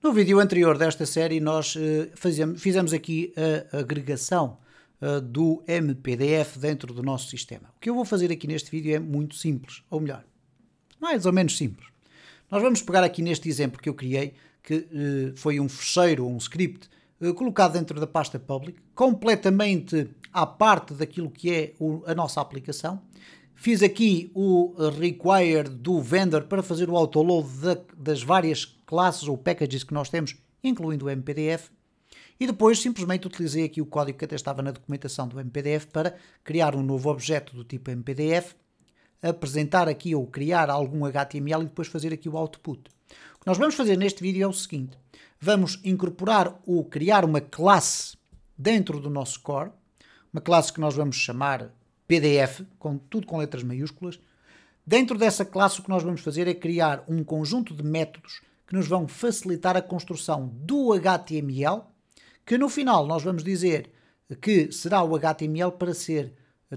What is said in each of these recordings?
No vídeo anterior desta série nós fizemos aqui a agregação do MPDF dentro do nosso sistema. O que eu vou fazer aqui neste vídeo é muito simples, ou melhor, mais ou menos simples. Nós vamos pegar aqui neste exemplo que eu criei, que foi um fecheiro, um script, colocado dentro da pasta public, completamente à parte daquilo que é a nossa aplicação. Fiz aqui o require do vendor para fazer o autoload das várias classes ou packages que nós temos, incluindo o MPDF. E depois simplesmente utilizei aqui o código que até estava na documentação do MPDF para criar um novo objeto do tipo MPDF, apresentar aqui ou criar algum HTML e depois fazer aqui o output. O que nós vamos fazer neste vídeo é o seguinte: vamos incorporar ou criar uma classe dentro do nosso core, uma classe que nós vamos chamar PDF, tudo com letras maiúsculas. Dentro dessa classe o que nós vamos fazer é criar um conjunto de métodos que nos vão facilitar a construção do HTML, que no final nós vamos dizer que será o HTML para ser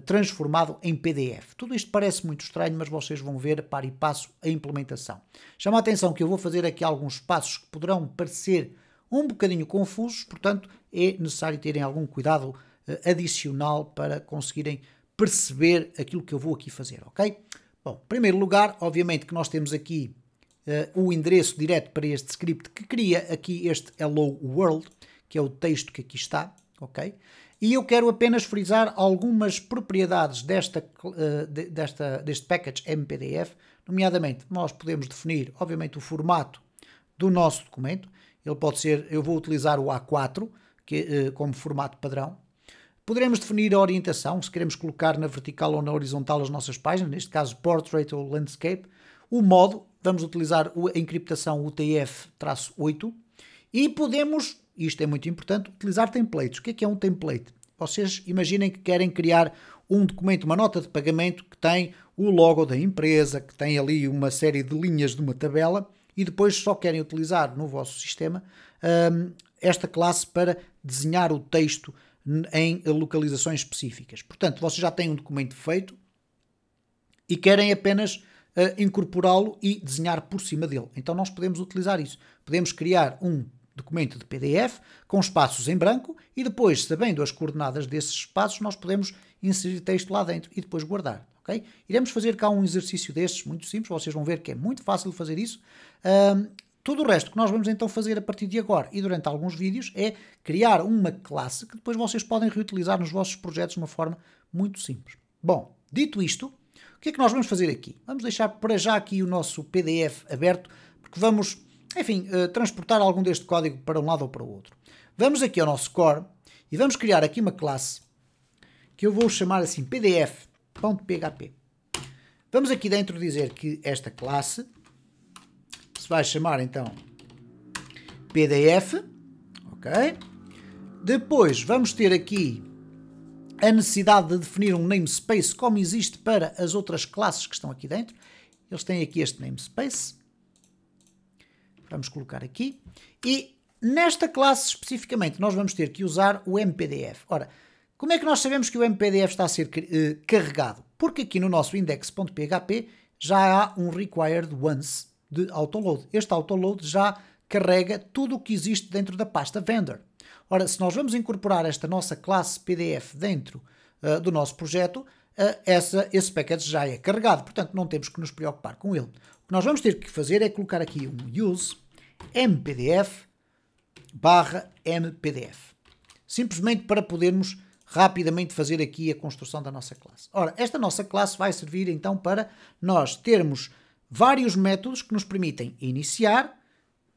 transformado em PDF. Tudo isto parece muito estranho, mas vocês vão ver par e passo a implementação. Chama a atenção que eu vou fazer aqui alguns passos que poderão parecer um bocadinho confusos, portanto é necessário terem algum cuidado adicional para conseguirem perceber aquilo que eu vou aqui fazer, ok? Bom, em primeiro lugar, obviamente que nós temos aqui o endereço direto para este script que cria aqui este Hello World, que é o texto que aqui está, ok? E eu quero apenas frisar algumas propriedades deste package MPDF, nomeadamente nós podemos definir, obviamente, o formato do nosso documento. Ele pode ser, eu vou utilizar o A4 como formato padrão. Poderemos definir a orientação, se queremos colocar na vertical ou na horizontal as nossas páginas, neste caso Portrait ou Landscape. O modo, vamos utilizar a encriptação UTF-8 e podemos, isto é muito importante, utilizar templates. O que é um template? Vocês imaginem que querem criar um documento, uma nota de pagamento que tem o logo da empresa, que tem ali uma série de linhas de uma tabela e depois só querem utilizar no vosso sistema esta classe para desenhar o texto em localizações específicas. Portanto, vocês já têm um documento feito e querem apenas incorporá-lo e desenhar por cima dele. Então nós podemos utilizar isso. Podemos criar um documento de PDF com espaços em branco e depois, sabendo as coordenadas desses espaços, nós podemos inserir texto lá dentro e depois guardar. Okay? Iremos fazer cá um exercício destes muito simples, vocês vão ver que é muito fácil fazer isso. Tudo o resto que nós vamos então fazer a partir de agora e durante alguns vídeos é criar uma classe que depois vocês podem reutilizar nos vossos projetos de uma forma muito simples. Bom, dito isto, o que é que nós vamos fazer aqui? Vamos deixar para já aqui o nosso PDF aberto, porque vamos, enfim, transportar algum deste código para um lado ou para o outro. Vamos aqui ao nosso core e vamos criar aqui uma classe que eu vou chamar assim pdf.php. Vamos aqui dentro dizer que esta classe se vai chamar então PDF, ok? Depois vamos ter aqui a necessidade de definir um namespace como existe para as outras classes que estão aqui dentro. Eles têm aqui este namespace. Vamos colocar aqui. E nesta classe especificamente nós vamos ter que usar o MPDF. Ora, como é que nós sabemos que o MPDF está a ser carregado? Porque aqui no nosso index.php já há um required once de autoload. Este autoload já carrega tudo o que existe dentro da pasta vendor. Ora, se nós vamos incorporar esta nossa classe PDF dentro do nosso projeto, esse package já é carregado, portanto não temos que nos preocupar com ele. O que nós vamos ter que fazer é colocar aqui um use mpdf/mpdf, simplesmente para podermos rapidamente fazer aqui a construção da nossa classe. Ora, esta nossa classe vai servir então para nós termos vários métodos que nos permitem iniciar,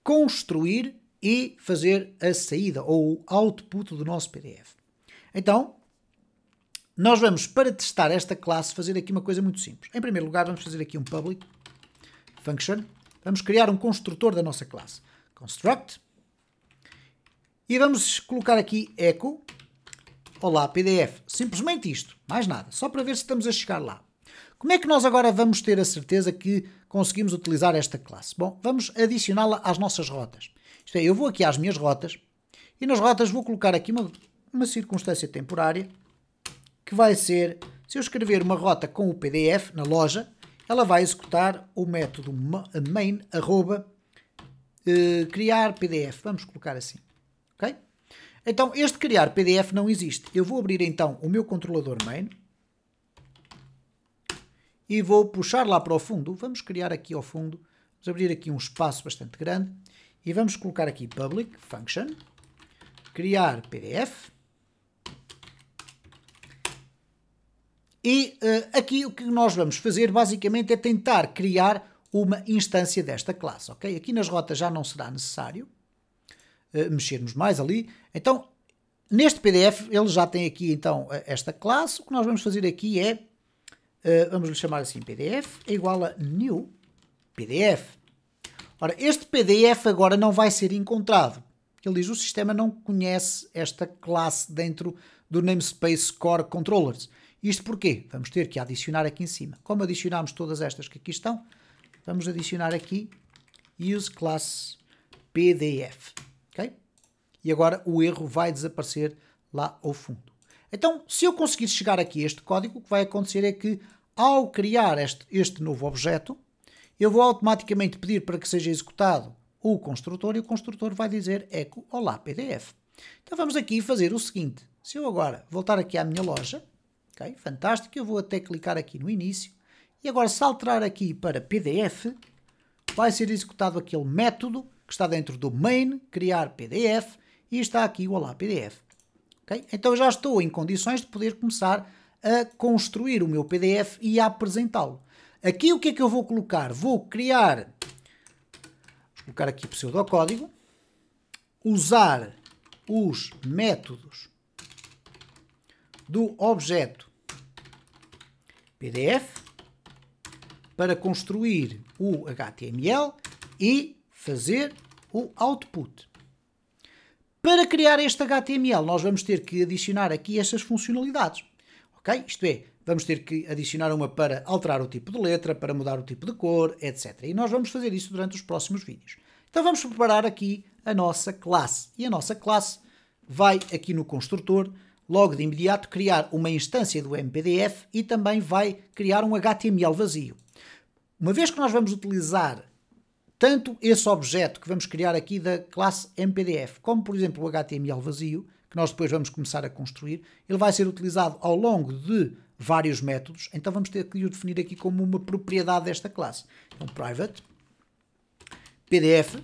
construir e fazer a saída ou o output do nosso PDF. Então, nós vamos, para testar esta classe, fazer aqui uma coisa muito simples. Em primeiro lugar, vamos fazer aqui um public function. Vamos criar um construtor da nossa classe. Construct. E vamos colocar aqui echo. Olá, PDF. Simplesmente isto. Mais nada. Só para ver se estamos a chegar lá. Como é que nós agora vamos ter a certeza que conseguimos utilizar esta classe? Bom, vamos adicioná-la às nossas rotas. Isto é, eu vou aqui às minhas rotas e nas rotas vou colocar aqui uma circunstância temporária que vai ser, se eu escrever uma rota com o PDF na loja, ela vai executar o método main criar PDF, vamos colocar assim, ok? Então este criar PDF não existe. Eu vou abrir então o meu controlador main e vou puxar lá para o fundo, vamos criar aqui ao fundo, vamos abrir aqui um espaço bastante grande e vamos colocar aqui public function, criar PDF. E aqui o que nós vamos fazer basicamente é tentar criar uma instância desta classe, ok? Aqui nas rotas já não será necessário mexermos mais ali. Então, neste PDF, ele já tem aqui então esta classe. O que nós vamos fazer aqui é, vamos lhe chamar assim PDF, é igual a new PDF. Ora, este PDF agora não vai ser encontrado. Ele diz, o sistema não conhece esta classe dentro do namespace core controllers. Isto porquê? Vamos ter que adicionar aqui em cima. Como adicionamos todas estas que aqui estão, vamos adicionar aqui use class PDF. Okay? E agora o erro vai desaparecer lá ao fundo. Então, se eu conseguir chegar aqui a este código, o que vai acontecer é que, ao criar este novo objeto, eu vou automaticamente pedir para que seja executado o construtor e o construtor vai dizer echo olá PDF. Então vamos aqui fazer o seguinte. Se eu agora voltar aqui à minha loja, ok, fantástico, eu vou até clicar aqui no início e agora se alterar aqui para PDF, vai ser executado aquele método que está dentro do main, criar PDF, e está aqui o olá PDF. Okay? Então já estou em condições de poder começar a construir o meu PDF e a apresentá-lo. Aqui o que é que eu vou colocar? Vou criar, vou colocar aqui pseudocódigo, usar os métodos do objeto PDF para construir o HTML e fazer o output. Para criar este HTML, nós vamos ter que adicionar aqui estas funcionalidades. Ok? Isto é, vamos ter que adicionar uma para alterar o tipo de letra, para mudar o tipo de cor, etc. E nós vamos fazer isso durante os próximos vídeos. Então vamos preparar aqui a nossa classe. E a nossa classe vai aqui no construtor, logo de imediato, criar uma instância do MPDF e também vai criar um HTML vazio. Uma vez que nós vamos utilizar tanto esse objeto que vamos criar aqui da classe MPDF, como por exemplo o HTML vazio, que nós depois vamos começar a construir, ele vai ser utilizado ao longo de vários métodos, então vamos ter que o definir aqui como uma propriedade desta classe. Então, private, PDF,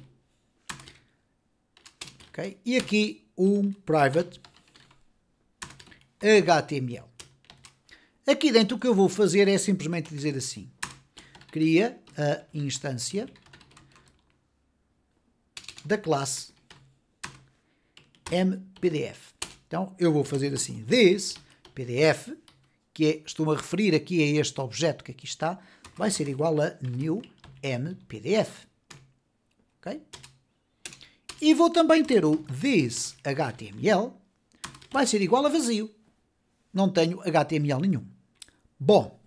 okay, e aqui um private HTML. Aqui dentro o que eu vou fazer é simplesmente dizer assim, cria a instância da classe MPDF. Então eu vou fazer assim, this PDF, que é, estou-me a referir aqui a este objeto que aqui está, vai ser igual a new MPDF. Ok? E vou também ter o this HTML, vai ser igual a vazio. Não tenho HTML nenhum. Bom,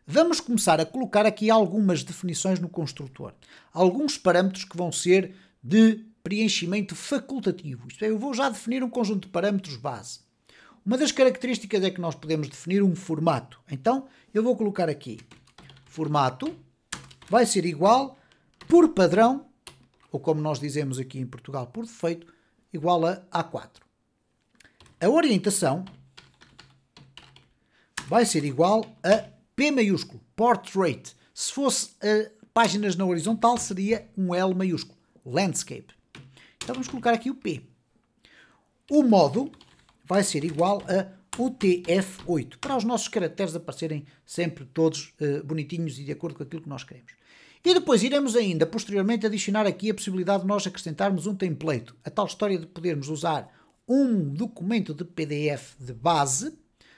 vamos começar a colocar aqui algumas definições no construtor. Alguns parâmetros que vão ser de preenchimento facultativo. Isto é, eu vou já definir um conjunto de parâmetros base. Uma das características é que nós podemos definir um formato. Então, eu vou colocar aqui formato vai ser igual, por padrão, ou como nós dizemos aqui em Portugal, por defeito, igual a A4. A orientação vai ser igual a P maiúsculo, portrait. Se fosse páginas na horizontal, seria um L maiúsculo, landscape. Então vamos colocar aqui o P. O modo vai ser igual a UTF-8, para os nossos caracteres aparecerem sempre todos bonitinhos e de acordo com aquilo que nós queremos. E depois iremos ainda, posteriormente, adicionar aqui a possibilidade de nós acrescentarmos um template. A tal história de podermos usar um documento de PDF de base,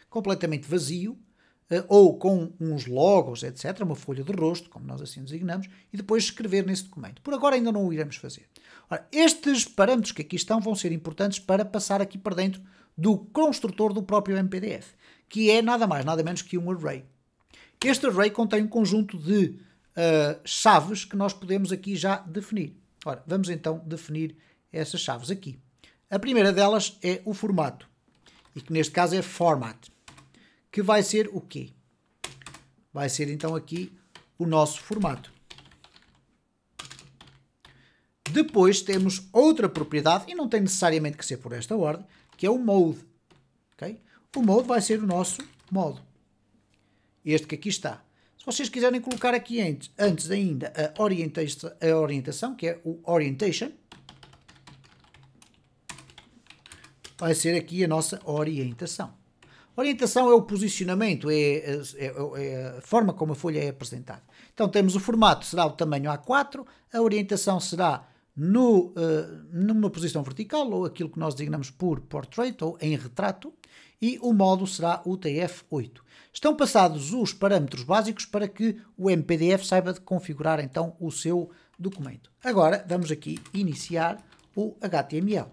completamente vazio, ou com uns logos, etc., uma folha de rosto, como nós assim designamos, e depois escrever nesse documento. Por agora ainda não o iremos fazer. Ora, estes parâmetros que aqui estão vão ser importantes para passar aqui para dentro do construtor do próprio MPDF, que é nada mais, nada menos que um array. Este array contém um conjunto de chaves que nós podemos aqui já definir. Ora, vamos então definir essas chaves aqui. A primeira delas é o formato, e que neste caso é format, que vai ser o quê? Vai ser então aqui o nosso formato. Depois temos outra propriedade, e não tem necessariamente que ser por esta ordem, que é o mode. Okay? O mode vai ser o nosso modo. Este que aqui está. Se vocês quiserem colocar aqui antes ainda a orientação, que é o orientation, vai ser aqui a nossa orientação. Orientação é o posicionamento, é a forma como a folha é apresentada. Então temos o formato, será o tamanho A4, a orientação será numa posição vertical, ou aquilo que nós designamos por portrait, ou em retrato, e o modo será o TF8. Estão passados os parâmetros básicos para que o MPDF saiba de configurar então o seu documento. Agora vamos aqui iniciar o HTML.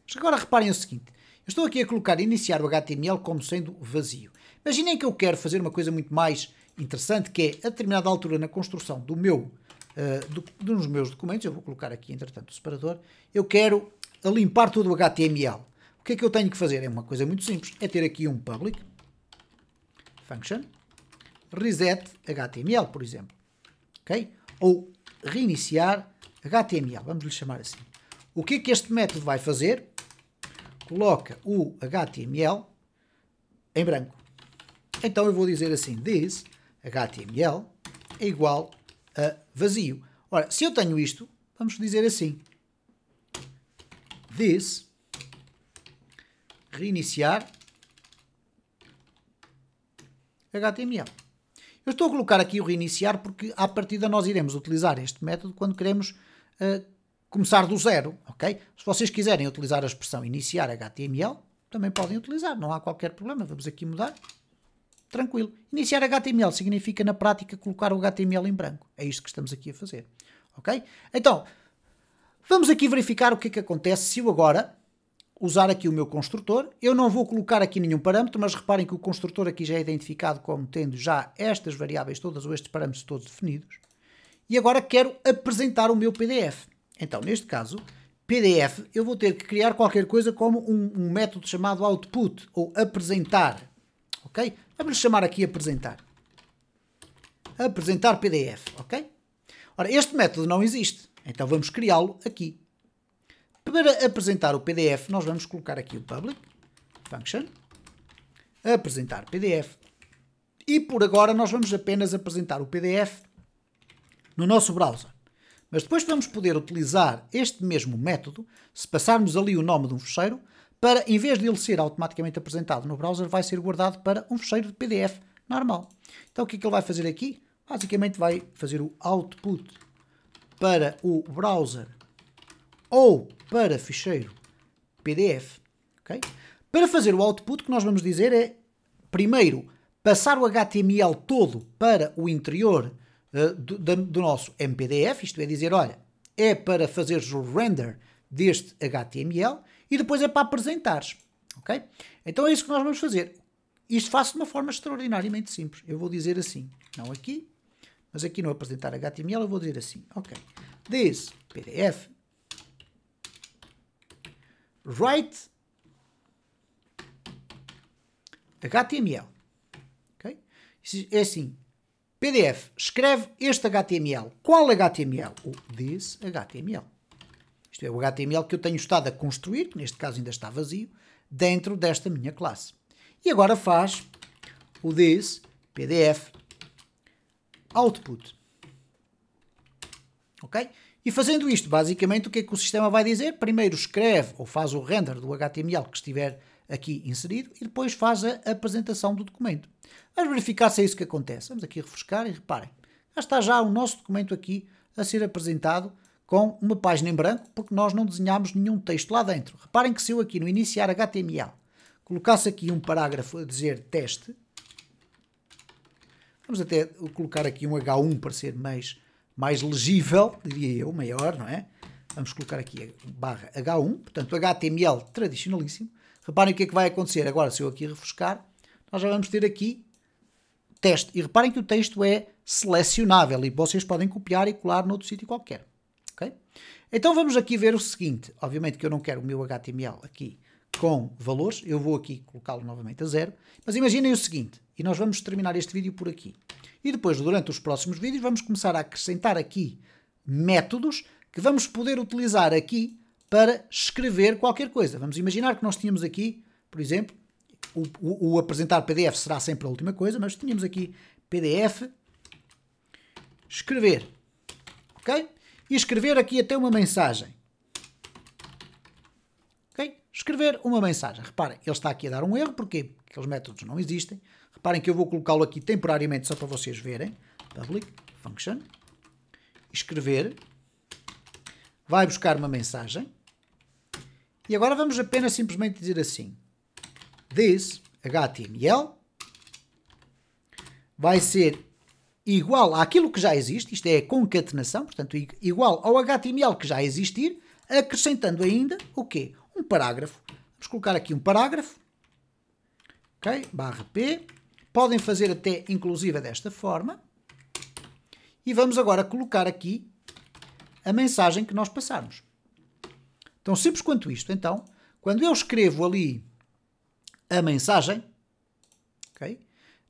Mas agora reparem o seguinte, eu estou aqui a colocar iniciar o HTML como sendo vazio. Imaginem que eu quero fazer uma coisa muito mais interessante, que é a determinada altura na construção dos meus documentos, eu vou colocar aqui entretanto o separador, eu quero limpar todo o HTML. O que é que eu tenho que fazer? É uma coisa muito simples, é ter aqui um public function reset HTML, por exemplo. Okay? Ou reiniciar HTML, vamos lhe chamar assim. O que é que este método vai fazer? Coloca o HTML em branco. Então eu vou dizer assim, this HTML é igual a vazio. Ora, se eu tenho isto, vamos dizer assim, this reiniciar HTML. Eu estou a colocar aqui o reiniciar porque à partida nós iremos utilizar este método quando queremos começar do zero, ok? Se vocês quiserem utilizar a expressão iniciar HTML, também podem utilizar, não há qualquer problema. Vamos aqui mudar. Tranquilo. Iniciar HTML significa na prática colocar o HTML em branco. É isto que estamos aqui a fazer, ok? Então, vamos aqui verificar o que é que acontece se eu agora usar aqui o meu construtor. Eu não vou colocar aqui nenhum parâmetro, mas reparem que o construtor aqui já é identificado como tendo já estas variáveis todas, ou estes parâmetros todos definidos. E agora quero apresentar o meu PDF. Então, neste caso, PDF, eu vou ter que criar qualquer coisa como um método chamado output, ou apresentar. Ok? Vamos chamar aqui apresentar. Apresentar PDF, ok? Ora, este método não existe, então vamos criá-lo aqui. Para apresentar o PDF, nós vamos colocar aqui o public function, apresentar PDF, e por agora nós vamos apenas apresentar o PDF no nosso browser. Mas depois vamos poder utilizar este mesmo método, se passarmos ali o nome de um fecheiro, para, em vez de ele ser automaticamente apresentado no browser, vai ser guardado para um fecheiro de PDF normal. Então o que é que ele vai fazer aqui? Basicamente vai fazer o output para o browser ou para ficheiro PDF. Okay? Para fazer o output, o que nós vamos dizer é, primeiro, passar o HTML todo para o interior do nosso MPDF, isto é dizer, olha, é para fazeres o render deste HTML e depois é para apresentares. Okay? Então é isso que nós vamos fazer. Isto faço de uma forma extraordinariamente simples. Eu vou dizer assim, não aqui, mas aqui no apresentar HTML eu vou dizer assim, ok, this PDF write HTML. Okay? É assim, PDF, escreve este HTML. Qual HTML? O this HTML. Isto é o HTML que eu tenho estado a construir, que neste caso ainda está vazio, dentro desta minha classe. E agora faz o this PDF output. Ok? E fazendo isto, basicamente, o que é que o sistema vai dizer? Primeiro escreve ou faz o render do HTML que estiver aqui inserido e depois faz a apresentação do documento. Vamos verificar se é isso que acontece. Vamos aqui refrescar e reparem. Já está já o nosso documento aqui a ser apresentado com uma página em branco, porque nós não desenhámos nenhum texto lá dentro. Reparem que se eu aqui no iniciar HTML colocasse aqui um parágrafo a dizer teste, vamos até colocar aqui um H1 para ser mais legível, diria eu, maior, não é? Vamos colocar aqui barra H1, portanto HTML tradicionalíssimo. Reparem o que é que vai acontecer agora se eu aqui refrescar. Nós já vamos ter aqui teste. E reparem que o texto é selecionável e vocês podem copiar e colar noutro sítio qualquer. Okay? Então vamos aqui ver o seguinte. Obviamente que eu não quero o meu HTML aqui com valores. Eu vou aqui colocá-lo novamente a 0. Mas imaginem o seguinte. E nós vamos terminar este vídeo por aqui. E depois, durante os próximos vídeos, vamos começar a acrescentar aqui métodos que vamos poder utilizar aqui para escrever qualquer coisa. Vamos imaginar que nós tínhamos aqui, por exemplo, o apresentar PDF será sempre a última coisa, mas tínhamos aqui PDF, escrever, ok? E escrever aqui até uma mensagem. Ok? Escrever uma mensagem. Reparem, ele está aqui a dar um erro, porquê? Porque aqueles métodos não existem. Reparem que eu vou colocá-lo aqui temporariamente só para vocês verem. Public function. Escrever. Vai buscar uma mensagem. E agora vamos apenas simplesmente dizer assim. This HTML vai ser igual àquilo que já existe. Isto é a concatenação. Portanto, igual ao HTML que já existir, acrescentando ainda o quê? Um parágrafo. Vamos colocar aqui um parágrafo. Ok? /p. Podem fazer até inclusive desta forma. E vamos agora colocar aqui a mensagem que nós passarmos. Tão simples quanto isto. Então, quando eu escrevo ali a mensagem, ok?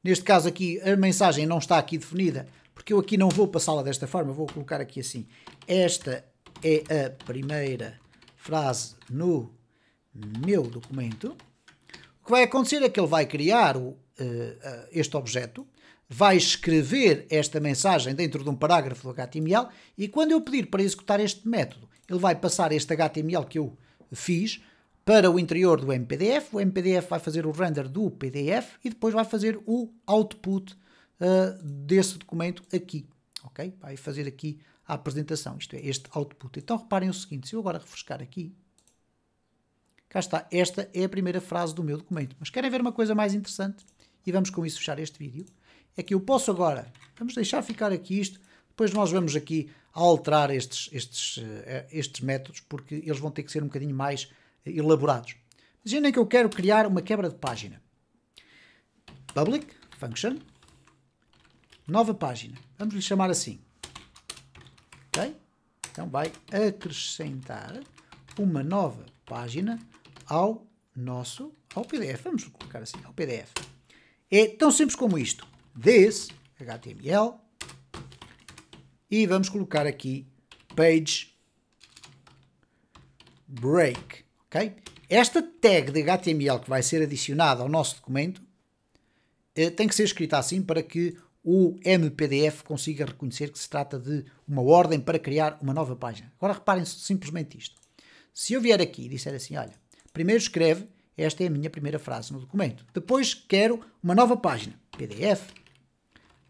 Neste caso aqui a mensagem não está aqui definida, porque eu aqui não vou passá-la desta forma, vou colocar aqui assim. Esta é a primeira frase no meu documento. O que vai acontecer é que ele vai criar este objeto, vai escrever esta mensagem dentro de um parágrafo do HTML e quando eu pedir para executar este método, ele vai passar este HTML que eu fiz para o interior do MPDF. O MPDF vai fazer o render do PDF e depois vai fazer o output desse documento aqui. Ok? Vai fazer aqui a apresentação, isto é, este output. Então reparem o seguinte, se eu agora refrescar aqui, cá está, esta é a primeira frase do meu documento. Mas querem ver uma coisa mais interessante? E vamos com isso fechar este vídeo. É que eu posso agora, vamos deixar ficar aqui isto, depois nós vamos aqui alterar estes métodos, porque eles vão ter que ser um bocadinho mais elaborados. Imaginem que eu quero criar uma quebra de página. Public function, nova página. Vamos lhe chamar assim. Ok? Então vai acrescentar uma nova página ao PDF. Vamos colocar assim, ao PDF. É tão simples como isto. This, HTML, e vamos colocar aqui page break. Okay? Esta tag de HTML que vai ser adicionada ao nosso documento tem que ser escrita assim para que o MPDF consiga reconhecer que se trata de uma ordem para criar uma nova página. Agora reparem simplesmente isto. Se eu vier aqui e disser assim, olha, primeiro escreve, esta é a minha primeira frase no documento. Depois quero uma nova página. PDF,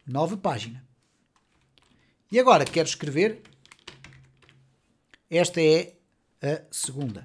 nova página. E agora quero escrever, esta é a segunda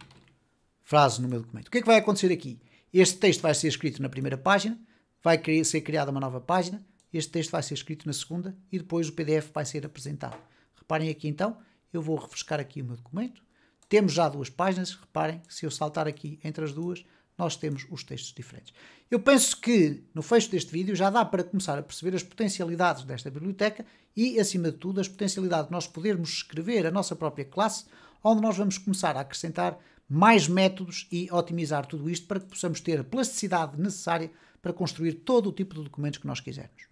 frase no meu documento. O que é que vai acontecer aqui? Este texto vai ser escrito na primeira página, vai ser criada uma nova página, este texto vai ser escrito na segunda e depois o PDF vai ser apresentado. Reparem aqui então, eu vou refrescar aqui o meu documento. Temos já duas páginas, reparem, se eu saltar aqui entre as duas, nós temos os textos diferentes. Eu penso que no fecho deste vídeo já dá para começar a perceber as potencialidades desta biblioteca e, acima de tudo, as potencialidades de nós podermos escrever a nossa própria classe, onde nós vamos começar a acrescentar mais métodos e otimizar tudo isto para que possamos ter a plasticidade necessária para construir todo o tipo de documentos que nós quisermos.